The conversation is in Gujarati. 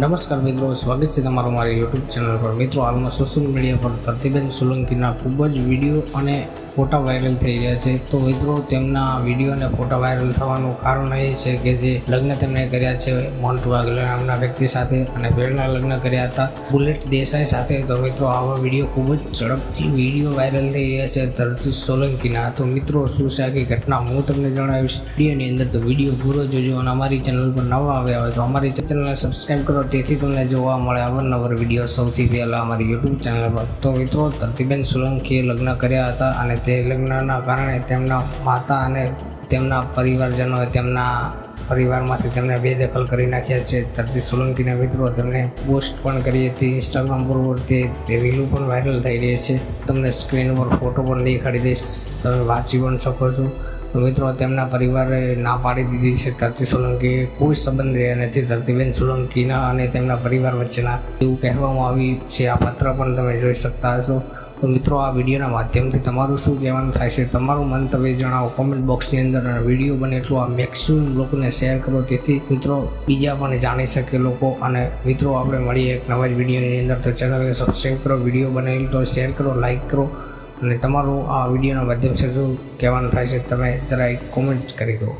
નમસ્કાર મિત્રો, સ્વાગત છે તમારું મારી યુટ્યુબ ચેનલ પર। મિત્રો, હાલમાં સોશિયલ મીડિયા પર ધરતીબેન સોલંકીના ખૂબ જ વિડીયો અને ફોટા વાયરલ થઈ રહ્યા છે। તો મિત્રો, તેમના વિડીયો અને ફોટા વાયરલ થવાનું કારણ એ છે કે જે લગ્ન તેમણે કર્યા છે મોન્ટુ વાઘેલા નામના વ્યક્તિ સાથે, અને પહેલા લગ્ન કર્યા હતા બુલેટ દેસાઈ સાથે। તો મિત્રો, આવા વિડીયો ખૂબ જ ઝડપથી વિડીયો વાયરલ થઈ રહ્યા છે ધરતી સોલંકીના। તો મિત્રો, શું છે આખી ઘટના હું તમને જણાવીશ વિડીયોની અંદર। તો વિડીયો પૂરો જોજો, અને અમારી ચેનલ પર નવા આવ્યા હોય તો અમારી ચેનલને સબસ્ક્રાઈબ કરો, તેથી તમને જોવા મળે અવારનવાર વિડીયો સૌથી પહેલાં અમારી યુટ્યુબ ચેનલ પર। તો મિત્રો, ધરતીબેન સોલંકીએ લગ્ન કર્યા હતા, અને તે લગ્નના કારણે તેમના માતા અને તેમના પરિવારજનોએ તેમના પરિવારમાંથી તેમને બેદખલ કરી નાખ્યા છે ધરતી સોલંકીના મિત્રો। તેમને પોસ્ટ પણ કરી હતી ઇન્સ્ટાગ્રામ પર, તે રીલો પણ વાયરલ થઈ રહી છે। તમને સ્ક્રીન પર ફોટો પણ દેખાડી દઈશ, તમે વાંચી પણ શકો છો। તો મિત્રો, તેમના પરિવારે ના પાડી દીધી છે ધરતી સોલંકીએ કોઈ સંબંધ રહ્યા નથી ધરતીબેન સોલંકીના અને તેમના પરિવાર વચ્ચેના, એવું કહેવામાં આવ્યું છે। આ પત્ર પણ તમે જોઈ શકતા હશો। તો મિત્રો, આ વિડીયોના માધ્યમથી તમારું શું કહેવાનું થાય છે, તમારું મંતવ્ય જણાવો કોમેન્ટ બોક્સની અંદર, અને વિડીયો બને એટલું આ મેક્સિમમ લોકોને શેર કરો, તેથી મિત્રો બીજા પણ જાણી શકે લોકો। અને મિત્રો, આપણે મળીએ એક નવા જ વિડીયોની અંદર। તો ચેનલને સબસ્ક્રાઈબ કરો, વિડીયો બનેલી તો શેર કરો, લાઇક કરો, અને તમારું આ વિડીયોના માધ્યમથી શું કહેવાનું થાય છે તમે જરા કોમેન્ટ કરી દો।